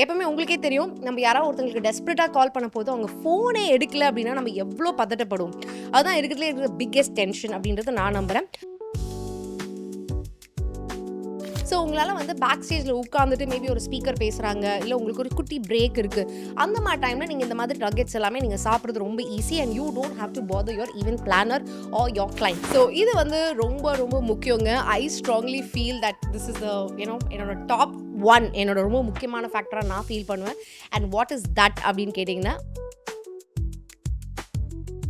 எப்பவுமே உங்களுக்கே தெரியும், நம்ம யாராவது ஒருத்தங்களுக்கு டெஸ்பரேட்டா கால் பண்ண போது அவங்க ஃபோனே எடுக்கல அப்படின்னா நம்ம எவ்வளோ பதட்டப்படுவோம். அதுதான் இருக்கிறதுலே இருக்கிற பிக்கெஸ்ட் டென்ஷன் அப்படின்றத நான் நம்புறேன். ஸோ உங்களால் வந்து பேக் ஸ்டேஜில் உட்காந்துட்டு மேபி ஒரு ஸ்பீக்கர் பேசுகிறாங்க, இல்லை உங்களுக்கு ஒரு குட்டி பிரேக் இருக்குது, அந்த மாதிரி டைமில் நீங்கள் இந்த மாதிரி நகெட்ஸ் எல்லாமே நீங்கள் சாப்பிட்றது ரொம்ப easy and you don't have to bother your event planner or your client. So இது வந்து ரொம்ப ரொம்ப முக்கியங்க. I strongly feel that this is என்னோட டாப் ஒன், என்னோட ரொம்ப முக்கியமான ஃபேக்டராக நான் ஃபீல் பண்ணுவேன். அண்ட் வாட் இஸ் தட் அப்படின்னு கேட்டிங்கன்னா,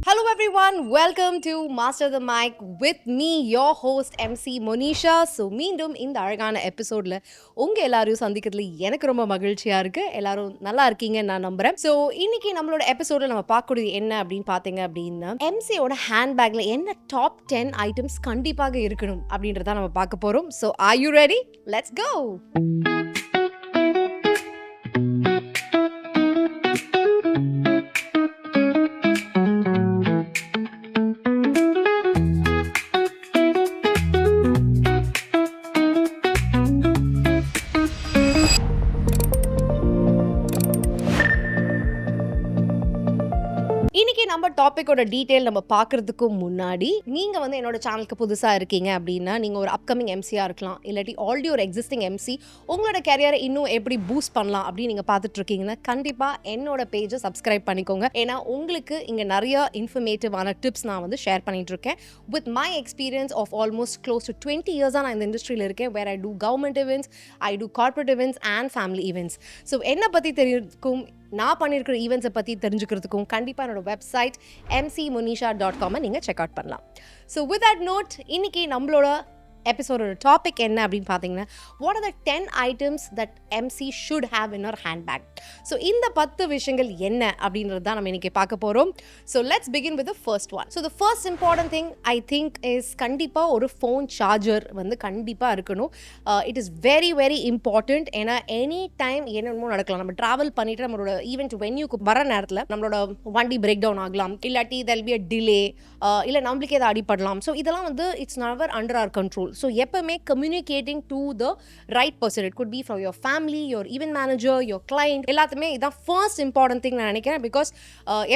hello everyone, welcome to Master the Mic with me, your host MC Monisha. So மீண்டும் இந்த அழகான எபிசோட்ல உங்க எல்லாரையும் சந்திக்கிறதுல எனக்கு ரொம்ப மகிழ்ச்சியா இருக்கு. எல்லாரும் நல்லா இருக்கீங்கன்னு நான் நம்புறேன். ஸோ இன்னைக்கு நம்மளோட எபிசோட்ல நம்ம பார்க்கக்கூடியது என்ன அப்படின்னு பார்த்தீங்க அப்படின்னா, எம்சியோட ஹேண்ட்பேக்ல என்ன டாப் 10 ஐட்டம்ஸ் கண்டிப்பாக இருக்கணும் அப்படின்றத நம்ம பார்க்க போறோம். So are you ready? Let's go. இன்னைக்கு நம்ம டாபிக்கோட டீட்டெயில் நம்ம பார்க்கறதுக்கு முன்னாடி, நீங்கள் வந்து என்னோட சேனலுக்கு புதுசாக இருக்கீங்க அப்படின்னா, நீங்கள் ஒரு அப்கமிங் எம்சியாக இருக்கலாம், இல்லாட்டி ஆல்ரெடி ஒரு எக்ஸிஸ்டிங் எம்சி, உங்களோட கேரியரை இன்னும் எப்படி பூஸ்ட் பண்ணலாம் அப்படின்னு நீங்கள் பார்த்துட்டு இருக்கீங்கன்னா, கண்டிப்பாக என்னோட பேஜை சப்ஸ்கிரைப் பண்ணிக்கோங்க. ஏன்னா உங்களுக்கு இங்கே நிறைய இன்ஃபர்மேட்டிவான டிப்ஸ் நான் வந்து ஷேர் பண்ணிட்டு இருக்கேன். With my experience of almost close to 20 இயர்ஸாக நான் இந்த இண்டஸ்ட்ரியில் இருக்கேன். Where I do government events, I do corporate events and family events. So என்னை பற்றி தெரியும், நான் பண்ணியிருக்கிற ஈவெண்ட்ஸை பற்றி தெரிஞ்சுக்கிறதுக்கும் கண்டிப்பாக என்னோட வெப்சைட் mcmonisha.com நீங்கள் செக் அவுட் பண்ணலாம். ஸோ வித் தட் நோட், இன்னைக்கு நம்மளோட எபிசோடோட டாபிக் என்ன அப்படின்னு பார்த்தீங்கன்னா, what are the 10 items that MC should have in our handbag. So இந்த 10 விஷயங்கள் என்ன அப்படின்றது தான் நம்ம இன்னைக்கு பார்க்க போகிறோம். So let's begin with the first one. So the first important thing I think is கண்டிப்பாக ஒரு ஃபோன் சார்ஜர் வந்து கண்டிப்பாக இருக்கணும். It is very very important. ஏன்னா எனி டைம் என்னென்னமோ நடக்கலாம். நம்ம ட்ராவல் பண்ணிட்டு நம்மளோட ஈவெண்ட் வென்யூக்கு வர நேரத்தில் நம்மளோட வண்டி பிரேக் டவுன் ஆகலாம், இல்லாட்டி தெல் பி அ டிலே, இல்லை நம்மளுக்கு எதாவது அடிப்படலாம். ஸோ இதெல்லாம் வந்து it's never under our control. So எப்பவுமே communicating to the right person, it could be from your family, your event manager, your client, எல்லாத்துமே இதான் ஃபர்ஸ்ட் இம்பார்ட்டன்ட் திங் நான் நினைக்கிறேன். பிகாஸ்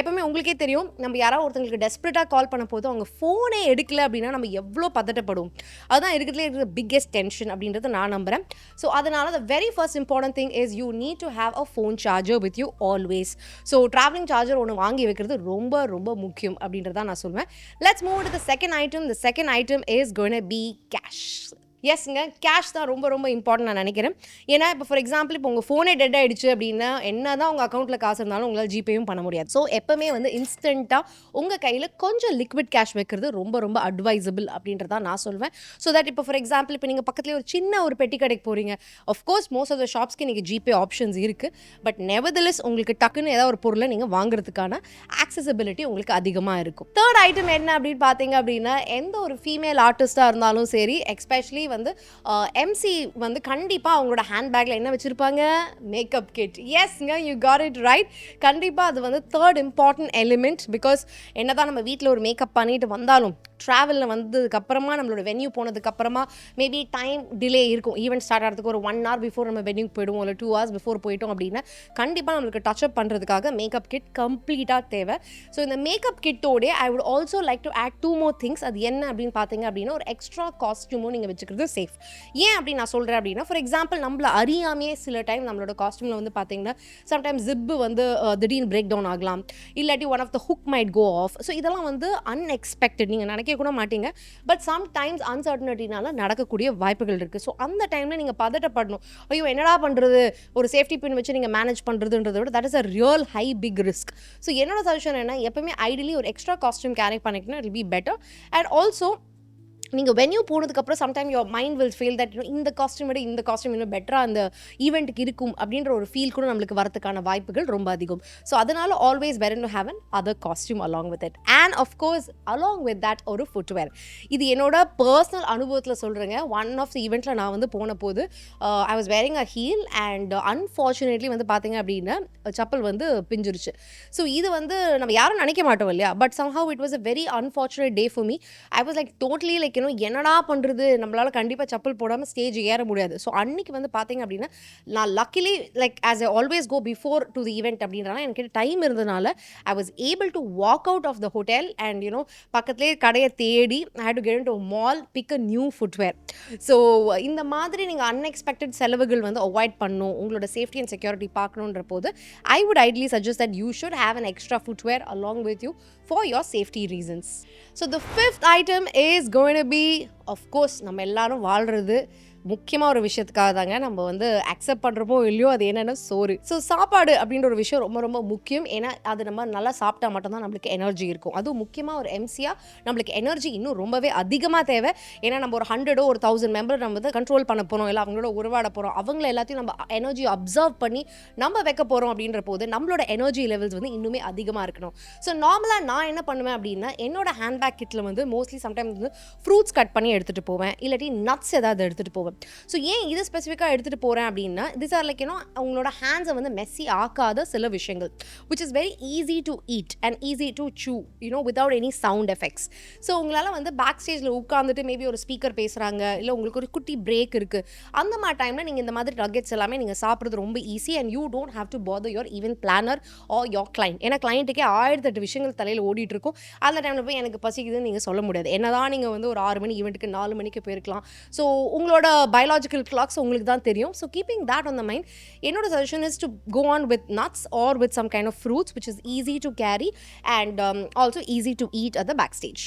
எப்பவுமே உங்களுக்கே தெரியும், நம்ம யாராவது ஒருத்தங்களுக்கு டெஸ்பரேட்டாக கால் பண்ண போது அவங்க ஃபோனே எடுக்கல அப்படின்னா நம்ம எவ்வளோ பதட்டப்படுவோம். அதுதான் இருக்கிறதுலே இருக்கிற பிக்கெஸ்ட் டென்ஷன் அப்படின்றத நான் நம்புறேன். ஸோ அதனால the very first important thing is you need to have a phone charger with you always. So travelling charger ஒன்று வாங்கி வைக்கிறது ரொம்ப ரொம்ப முக்கியம் அப்படின்றத நான் சொல்வேன். Let's move to the second item. The second item is going to be cash. எஸ்ங்க, கேஷ் தான் ரொம்ப ரொம்ப இம்பார்ட்டன்ட் நான் நினைக்கிறேன். ஏன்னா இப்போ ஃபார் எக்ஸாம்பிள் இப்போ உங்கள் ஃபோனே டெட் ஆகிடுச்சு அப்படின்னா, என்ன தான் உங்கள் அக்கௌண்ட்டில் காசு இருந்தாலும் உங்களால் ஜிபேயும் பண்ண முடியாது. ஸோ எப்போவுமே வந்து இன்ஸ்டண்ட்டாக உங்கள் கையில் கொஞ்சம் லிக்விட் கேஷ் வைக்கிறது ரொம்ப ரொம்ப அட்வைசபிள் அப்படின்றத நான் சொல்வேன். ஸோ தட் இப்போ ஃபார் எக்ஸாம்பிள் இப்போ நீங்கள் பக்கத்துலேயே ஒரு சின்ன ஒரு பெட்டி கடைக்கு போகிறீங்க, ஆஃப்கோர்ஸ் மோஸ்ட் ஆஃப் த ஷாப்ஸ்க்கு நீங்கள் ஜிபே ஆப்ஷன்ஸ் இருக்குது. பட் நெவர்தலெஸ் உங்களுக்கு டக்குன்னு ஏதாவது ஒரு பொருளை நீங்கள் வாங்குறதுக்கான ஆக்சசிபிலிட்டி உங்களுக்கு அதிகமாக இருக்கும். தேர்ட் ஐட்டம் என்ன அப்படின்னு பார்த்தீங்க அப்படின்னா, எந்த ஒரு ஃபீமேல் ஆர்டிஸ்ட்டாக இருந்தாலும் சரி, எஸ்பெஷலி வந்து எம்சி வந்து கண்டிப்பாக அவங்களோட ஹேண்ட்பேக்கில் என்ன வச்சுருப்பாங்க? Makeup kit. எஸ்ங்க, யூ காட் இட் ரைட். கண்டிப்பாக அது வந்து தேர்ட் இம்பார்ட்டன்ட் எலிமெண்ட். பிகாஸ் என்ன தான் நம்ம வீட்டில் ஒரு மேக்கப் பண்ணிட்டு வந்தாலும், ட்ராவலில் வந்ததுக்கப்புறமா நம்மளோட வென்யூ போனதுக்கப்புறமா மேபி டைம் டிலே இருக்கும். ஈவெண்ட் ஸ்டார்ட் ஆகிறதுக்கு ஒரு 1 hour பிஃபோர் நம்ம வென்யூக்கு போயிடுவோம், இல்லை 2 hours பிஃபோர் போயிட்டோம் அப்படின்னா கண்டிப்பாக நம்மளுக்கு டச்சப் பண்ணுறதுக்காக மேக்கப் கிட் கம்ப்ளீட்டாக தேவை. ஸோ இந்த மேக்கப் கிட்டோடே I would also like to add 2 more things. அது என்ன அப்படின்னு பார்த்தீங்க அப்படின்னா, ஒரு எக்ஸ்ட்ரா காஸ்டியூமும் நீங்கள் வச்சுக்கிறது சேஃப். ஏன் அப்படி நான் சொல்கிறேன் அப்படின்னா, ஃபார் எக்ஸாம்பிள் நம்மள அறியாமையே சில டைம் நம்மளோட காஸ்டியூமில் வந்து பார்த்தீங்கன்னா சம்டைம்ஸ் ஜிப்பு வந்து திடீர்னு பிரேக் டவுன் ஆகலாம், இல்லாட்டி one of the hook might go off. So இதெல்லாம் வந்து அன்எக்ஸ்பெக்டட், நீங்கள் நினைக்க கூட மாட்டீங்க. பட் சம்டைம்ஸ் அன்சர்டனிட்டினால நடக்கக்கூடிய வாய்ப்புகள் இருக்குது. ஸோ அந்த டைமில் நீங்கள் பதட்டப்படணும். ஐயோ என்னடா பண்ணுறது, ஒரு சேஃப்டி பின் வச்சு நீங்கள் மேனேஜ் பண்ணுறதுன்றத விட that is a real high big risk. So என்னோட சஜஷன் என்ன, எப்பவுமே ஐடியலி ஒரு எக்ஸ்ட்ரா காஸ்டியூம் கேரி பண்ணிக்கணும், it will be better. And also நீங்கள் வென்யூ போனதுக்கப்புறம் sometime your mind will feel that இந்த காஸ்டியூம் விட இந்த காஸ்டியூம் இன்னும் பெட்டராக அந்த ஈவெண்ட்டுக்கு இருக்கும் அப்படின்ற ஒரு ஃபீல் கூட நம்மளுக்கு வரதுக்கான வாய்ப்புகள் ரொம்ப அதிகம். ஸோ அதனால் always better to have an other costume along with it. And of course along with that ஒரு ஃபுட்வேர். இது என்னோட பர்சனல் அனுபவத்தில் சொல்கிறேங்க. ஒன் ஆஃப் த ஈவெண்ட்டில் நான் வந்து போன போது I was wearing a heel and unfortunately வந்து பார்த்தீங்க அப்படின்னா சப்பல் வந்து பிஞ்சிருச்சு. ஸோ இது வந்து நம்ம யாரும் நினைக்க மாட்டோம் இல்லையா, but somehow it was a very unfortunate day for me. I was like totally like என்னடா பண்ணுறது, நம்மளால் கண்டிப்பாக செப்பல் போடாமல் ஸ்டேஜ் ஏற முடியாது. ஸோ அன்னைக்கு வந்து பார்த்தீங்க அப்படின்னா, நான் luckily like as I always go before to the event அப்படின்றனால எனக்கு டைம் இருந்ததுனால I was able to walk out of the hotel and பக்கத்துலேயே கடையை தேடி I had to get into mall pick a new footwear. So இந்த மாதிரி நீங்கள் unexpected செலவுகள் வந்து அவாய்ட் பண்ணணும், உங்களோட சேஃப்டி அண்ட் செக்யூரிட்டி பார்க்கணுன்ற போது I would ideally suggest that you should have an extra footwear along with you for your safety reasons. So the fifth item is going to be, of course, நம்ம எல்லாரும் வாழ்றது முக்கியமாக ஒரு விஷயத்துக்காக தாங்க. நம்ம வந்து அக்செப்ட் பண்ணுறப்போ இல்லையோ அது என்னென்னா சோறு. ஸோ சாப்பாடு அப்படின்ற ஒரு விஷயம் ரொம்ப ரொம்ப முக்கியம். ஏன்னா அது நம்ம நல்லா சாப்பிட்டா மட்டும்தான் நம்மளுக்கு எனர்ஜி இருக்கும். அதுவும் முக்கியமாக ஒரு எம்சியாக நம்மளுக்கு எனர்ஜி இன்னும் ரொம்பவே அதிகமாக தேவை. ஏன்னா நம்ம ஒரு 100 ஒரு 1000 மெம்பர் நம்ம வந்து கண்ட்ரோல் பண்ண போகிறோம், இல்லை அவங்களோட உருவாட போகிறோம், அவங்கள எல்லாத்தையும் நம்ம எனர்ஜி அப்சர்வ் பண்ணி நம்ம வைக்க போகிறோம் அப்படின்ற போது நம்மளோட எனர்ஜி லெவல்ஸ் வந்து இன்னுமே அதிகமாக இருக்கணும். ஸோ நார்மலாக நான் என்ன பண்ணுவேன் அப்படின்னா, என்னோட ஹேண்ட்பேக் கிட்டில் வந்து மோஸ்ட்லி சம்டைம்ஸ் வந்து ஃப்ரூட்ஸ் கட் பண்ணி எடுத்துகிட்டு போவேன், இல்லாட்டி நட்ஸ் ஏதாவது எடுத்துகிட்டு போவேன். ஸோ ஏன் இது ஸ்பெசிஃபிக்காக எடுத்துகிட்டு போகிறேன் அப்படின்னா, திஸ் ஆர் லைக் உங்களோட ஹேண்ட்ஸை வந்து மெஸ்ஸி ஆக்காத சில விஷயங்கள் which is very easy to eat and easy to chew without any sound effects. So உங்களால் வந்து பேக் ஸ்டேஜில் உட்காந்துட்டு மேபி ஒரு ஸ்பீக்கர் பேசுகிறாங்க, இல்லை உங்களுக்கு ஒரு குட்டி பிரேக் இருக்குது, அந்த மாதிரி டைமில் நீங்கள் இந்த மாதிரி நகெட்ஸ் எல்லாமே நீங்கள் சாப்பிட்றது ரொம்ப easy and you don't have to bother your even planner or your client. ஏன்னா கிளைண்ட்டுக்கே 1008 விஷயங்கள் தலையில் ஓடிட்டு இருக்கும். அந்த டைமில் போய் எனக்கு பசிக்குதுன்னு நீங்கள் சொல்ல முடியாது. என்னதான் நீங்கள் வந்து ஒரு 6 மணி ஈவெண்ட்டுக்கு 4 மணிக்கு போயிருக்கலாம். ஸோ உங்களோட biological clocks உங்களுக்கு தான் தெரியும். So keeping that on the mind, என்னோட suggestion is to go on with nuts or with some kind of fruits which is easy to carry and also easy to eat at the backstage.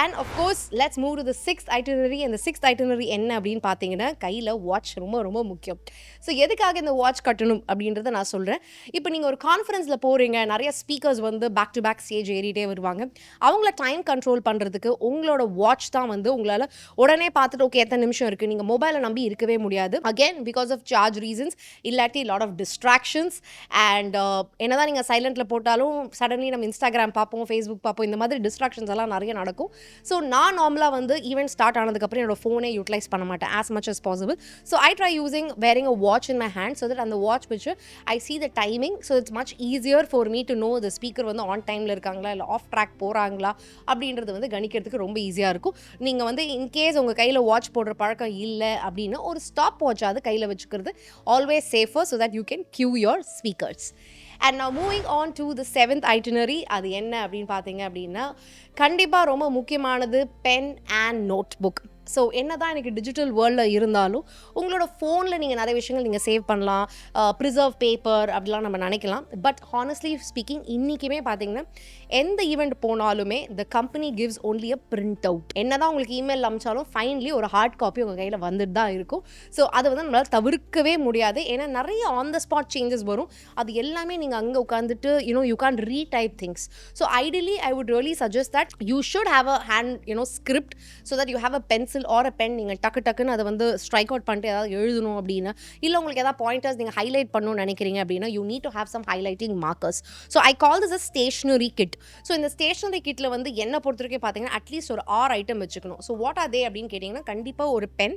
And of course, let's move to the sixth itinerary. And the sixth itinerary என்ன அப்படின்னு பார்த்தீங்கன்னா, கையில் watch ரொம்ப ரொம்ப முக்கியம். So எதுக்காக இந்த watch கட்டணும் அப்படின்றத நான் சொல்கிறேன். இப்போ நீங்கள் ஒரு கான்ஃபரன்ஸில் போகிறீங்க, நிறைய ஸ்பீக்கர்ஸ் வந்து பேக் டு பேக் ஸ்டேஜ் ஏறிட்டே வருவாங்க. அவங்கள டைம் கண்ட்ரோல் பண்ணுறதுக்கு உங்களோட வாட்ச் தான் வந்து உங்களால் உடனே பார்த்துட்டு ஓகே எத்தனை நிமிஷம் இருக்குது, நீங்கள் மொபைலை நம்பி இருக்கவே முடியாது. Again because of charge reasons, இல்லாட்டி லாட் ஆஃப் டிஸ்ட்ராக்ஷன்ஸ் அண்ட் என்னதான் நீங்கள் சைலண்டில் போட்டாலும் சடன்லி நம்ம இன்ஸ்டாகிராம் பார்ப்போம், ஃபேஸ்புக் பார்ப்போம், இந்த மாதிரி டிஸ்ட்ராக்ஷன்ஸ் எல்லாம் நிறைய நடக்கும். ஸோ நான் நார்மலாக வந்து ஈவெண்ட் ஸ்டார்ட் ஆனதுக்கப்புறம் என்னோட ஃபோனே யூட்டிலைஸ் பண்ண மாட்டேன் as much as possible. So I try wearing a watch in my hand so that on the watch which I see the timing, so it's much easier for me to know the speaker வந்து on டைமில் இருக்காங்களா இல்லை of track போகிறாங்களா அப்படின்றது வந்து கணிக்கிறதுக்கு ரொம்ப ஈஸியாக இருக்கும். நீங்கள் வந்து இன்கேஸ் உங்கள் கையில் வாட்ச் போடுற பழக்கம் இல்லை அப்படின்னா ஒரு ஸ்டாப் வாட்சாவது கையில் வச்சுக்கிறது always safer so that you can cue your speakers. And now moving on to the seventh itinerary, அது என்ன அப்படின்னு பார்த்தீங்க அப்படின்னா, கண்டிப்பாக ரொம்ப முக்கியமானது pen and note book. So என்ன தான் எனக்கு டிஜிட்டல் வேர்ல்டில் இருந்தாலும் உங்களோட ஃபோனில் நீங்கள் நிறைய விஷயங்கள் நீங்கள் சேவ் பண்ணலாம், ப்ரிசர்வ் பேப்பர் அப்படிலாம் நம்ம நினைக்கலாம். பட் ஹானஸ்ட்லி ஸ்பீக்கிங் இன்றைக்குமே பார்த்தீங்கன்னா எந்த ஈவெண்ட் போனாலுமே the company gives only a print out. என்ன தான் உங்களுக்கு இமெயில் அமிச்சாலும் ஃபைனலி ஒரு ஹார்ட் காப்பி உங்கள் கையில் வந்துட்டு தான் இருக்கும். ஸோ அதை வந்து நம்மளால் தவிர்க்கவே முடியாது. ஏன்னா நிறைய ஆன் த ஸ்பாட் சேஞ்சஸ் வரும். அது எல்லாமே நீங்கள் அங்கே உட்காந்துட்டு you can retype things. So ideally I would really suggest that you should have a hand script so that you have a pencil or a pen. நீங்கள் டக்குன்னு அதை வந்து ஸ்ட்ரைக் அவுட் பண்ணிட்டு ஏதாவது எழுதணும் அப்படின்னா, இல்லை உங்களுக்கு ஏதாவது பாயிண்டர்ஸ் நீங்கள் ஹைலைட் பண்ணணும்னு நினைக்கிறீங்க அப்படின்னா you need to have some highlighting markers. So I call this a stationery kit. So இந்த ஸ்டேஷனரி கிட்டில் வந்து என்ன பொறுத்த வரைக்கும் பார்த்தீங்கன்னா அட்லீஸ்ட் ஒரு 6 ஐட்டம் வச்சுக்கணும். ஸோ வாட் ஆர் தே அப்படின்னு கேட்டிங்கன்னா, கண்டிப்பாக ஒரு pen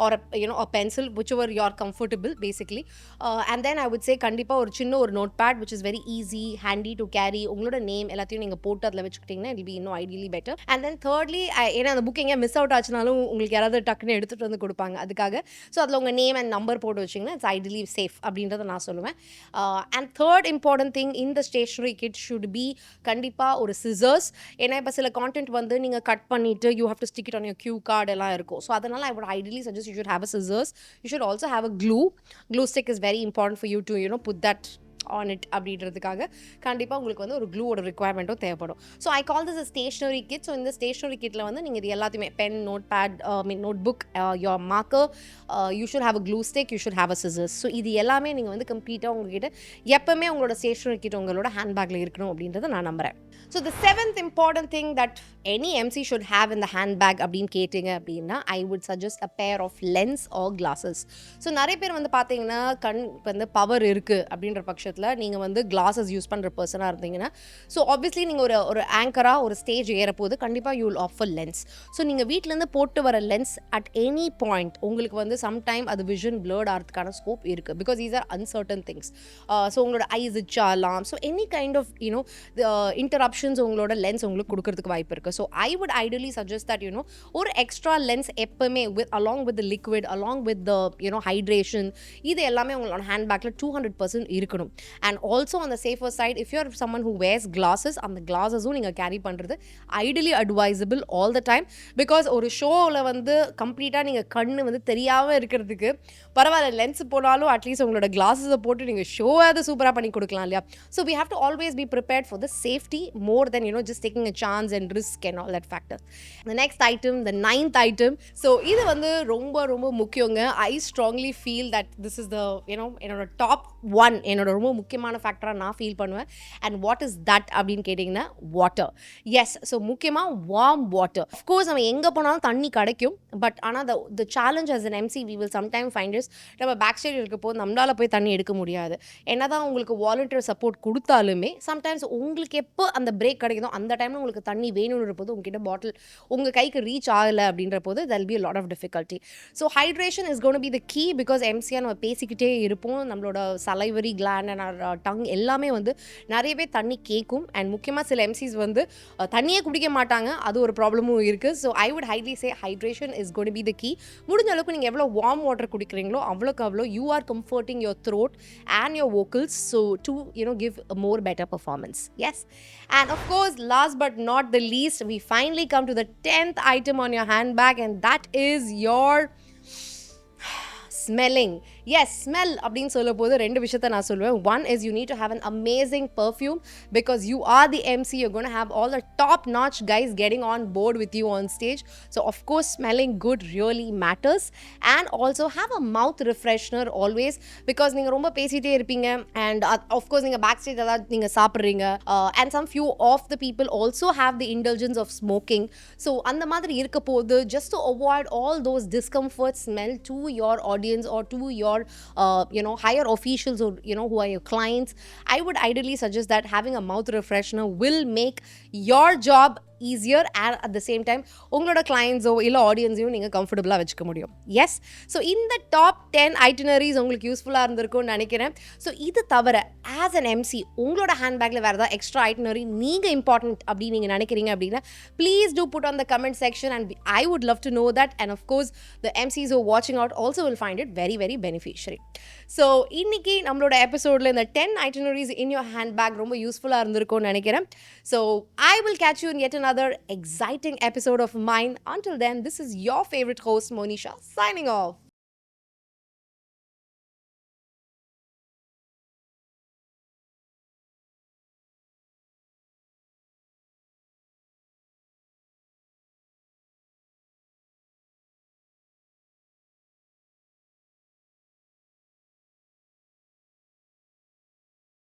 or a pencil whichever you are comfortable basically, and then I would say கண்டிப்பாக ஒரு சின்ன ஒரு note pad which is very easy handy to carry. உங்களோட நேம் எல்லாத்தையும் நீங்கள் போட்டு அதில் வச்சுக்கிட்டிங்கன்னா it will be இன்னும் ideally better. And then thirdly, ஏன்னா அந்த புக் எங்கே மிஸ் அவுட் ஆச்சுனாலும் உங்களுக்கு யாராவது டக்குன்னு எடுத்துகிட்டு வந்து கொடுப்பாங்க அதுக்காக. ஸோ அதில் உங்கள் நேம் அண்ட் நம்பர் போட்டு வச்சிங்கன்னா இட்ஸ் ஐடியலி சேஃப் அப்படின்றத நான் சொல்லுவேன். And third important thing in the stationery kit should be கண்டிப்பாக ஒரு சிசர்ஸ். ஏன்னா இப்போ சில கான்டென்ட் வந்து நீங்கள் கட் பண்ணிவிட்டு you have to stick it on your cue card எல்லாம் இருக்கும். ஸோ அதனால் I would ideally suggest you should have a scissors. You should also have a glue stick is very important for you to put that on it அப்படின்றதுக்காக கண்டிப்பாக உங்களுக்கு வந்து ஒரு க்ளூவோட ரிக்வயர்மெண்ட்டும் தேவைப்படும். So I call this a stationery kit. So இந்த stationery கிட்டில் வந்து நீங்கள் இது எல்லாத்தையுமே pen, note pad, note book, your marker, you should have a glue stick, you should have a scissors. So இது எல்லாமே நீங்கள் வந்து கம்ப்ளீட்டாக உங்ககிட்ட எப்பவுமே உங்களோட ஸ்டேஷனரி கிட் உங்களோட ஹேண்ட்பேக்கில் இருக்கணும் அப்படின்றத நான் நம்புகிறேன். So the seventh important thing that any MC should have in the handbag அப்படின்னு கேட்டிங்க அப்படின்னா I would suggest a pair of lens or glasses. So நிறைய பேர் வந்து பார்த்தீங்கன்னா கண் வந்து பவர் இருக்குது அப்படின்ற பட்சத்தில் பட்சத்தில் நீங்கள் வந்து கிளாஸஸ் யூஸ் பண்ணுற பர்சனாக இருந்தீங்கன்னா, ஸோ ஆப்வியஸ்லி நீங்கள் ஒரு ஒரு ஆங்கராக ஒரு ஸ்டேஜ் ஏறப்போது கண்டிப்பாக you will offer lens. So நீங்கள் வீட்டிலேருந்து போட்டு வர லென்ஸ் அட் எனி பாயிண்ட் உங்களுக்கு வந்து சம்டைம் அது விஷன் பிளர்ட் ஆகிறதுக்கான ஸ்கோப் இருக்குது. Because these are uncertain things. So உங்களோட ஐஸ் இச்சாலாம். So any kind of you know interruptions உங்களோட லென்ஸ் உங்களுக்கு கொடுக்கறதுக்கு வாய்ப்பு இருக்குது. So I would ideally suggest that you know ஒரு எக்ஸ்ட்ரா லென்ஸ் எப்பவுமே along with liquid, along with hydration, இது எல்லாமே உங்களோட ஹேண்ட்பேக்கில் 200% இருக்கணும். And also on the safer side, if you're someone who wears glasses, அந்த கிளாஸஸும் நீங்கள் கேரி பண்ணுறது ideally advisable all the time. Because ஒரு ஷோவில் வந்து கம்ப்ளீட்டாக நீங்கள் கண்ணு வந்து தெரியாமல் இருக்கிறதுக்கு பரவாயில்ல, லென்ஸ் போனாலும் அட்லீஸ்ட் உங்களோட கிளாஸஸை போட்டு நீங்கள் ஷோவாவது சூப்பராக பண்ணி கொடுக்கலாம் இல்லையா? So we have to always be prepared for the safety more then just taking a chance and risk and all that factors. The next item, the 9th item. So இது வந்து ரொம்ப ரொம்ப முக்கியங்க. I strongly feel that this is the என்னோட top 1, என்னோட ரொம்ப முக்கியமான ஃபேக்டராக நான் ஃபீல் பண்ணுவேன். அண்ட் வாட் இஸ் தட் அப்படின்னு கேட்டிங்கன்னா, வாட்டர். எஸ், ஸோ முக்கியமாக வார்ம் வாட்டர். அஃப்கோர்ஸ் நம்ம எங்கே போனாலும் தண்ணி கிடைக்கும். பட் ஆனால் the challenge as an MC we will sometime find is, நம்ம பேக் ஸ்டேஜ் இருக்க போது நம்மளால் போய் தண்ணி எடுக்க முடியாது. என்னதான் உங்களுக்கு வாலண்டியர் சப்போர்ட் கொடுத்தாலுமே சம்டைம்ஸ் உங்களுக்கு எப்போ அந்த பிரேக் கிடைக்குதோ அந்த டைமில் உங்களுக்கு தண்ணி வேணும்ன்ற போது உங்ககிட்ட பாட்டில் உங்கள் கைக்கு ரீச் ஆகலை அப்படின்ற போது there'll be a lot of difficulty. So hydration is going to be the key because MCA நம்ம பேசிக்கிட்டே இருப்போம். நம்மளோட salivary gland and our tongue எல்லாமே வந்து நிறையவே தண்ணி கேட்கும். அண்ட் முக்கியமாக சில எம்சிஸ் வந்து தண்ணியே குடிக்க மாட்டாங்க, அது ஒரு ப்ராப்ளமும் இருக்குது. So I would highly say hydration is gonna be the key. முடிஞ்ச அளவுக்கு நீங்கள் எவ்வளோ வார்ம் வாட்டர் குடிக்கிறீங்களோ அவ்வளோக்கு அவ்வளோ you are comforting your throat and your vocals, so to give a more better performance. Yes, and of course last but not the least, we finally come to the 10th item on your handbag, and that is your smelling. Yes, smell அப்படின்னு சொல்லும் போது 2 விஷயத்தை நான் சொல்லுவேன். One is you need to have an amazing perfume because you are the MC. You're going to have all the top notch guys getting on board with you on stage. So of course smelling good really matters. And also have a mouth refreshener always because நீங்க ரொம்ப பேசிட்டே இருப்பீங்க and of course நீங்க back stage எல்லாம் நீங்க சாப்பிடுறீங்க and some few of the people also have the indulgence of smoking. So அந்த மாதிரி இருக்க போது just to avoid all those discomfort smell to your audience or to your higher officials or who are your clients, I would ideally suggest that having a mouth refreshener will make your job easier and at the same time உங்களோட கிளைண்ட்ஸோ இல்லை ஆடியன்ஸையும் நீங்கள் கம்ஃபர்டபுளாக வச்சுக்க முடியும். S, so இந்த top 10 ஐட்டினரிஸ் உங்களுக்கு யூஸ்ஃபுல்லாக இருந்திருக்கும்னு நினைக்கிறேன். ஸோ இது தவிர ஆஸ் அன் எம்சி உங்களோட ஹேண்ட்பேக்கில் வேறு ஏதாவது எக்ஸ்ட்ரா ஐட்டினரி நீங்கள் இம்பார்ட்டன்ட் அப்படின்னு நீங்கள் நினைக்கிறீங்க அப்படின்னா please do put on the comment section and I would love to know that. And of course the MCs who வாட்சிங் out also will find it very very beneficiary. So இன்னைக்கு நம்மளோட எபிசோடில் இந்த 10 ஐட்டினரிஸ் இன் யோர் ஹேண்ட்பேக் ரொம்ப யூஸ்ஃபுல்லாக இருந்திருக்கும்னு நினைக்கிறேன். So I will catch you in yet another exciting episode of mine. Until then, this is your favorite host Monisha signing off.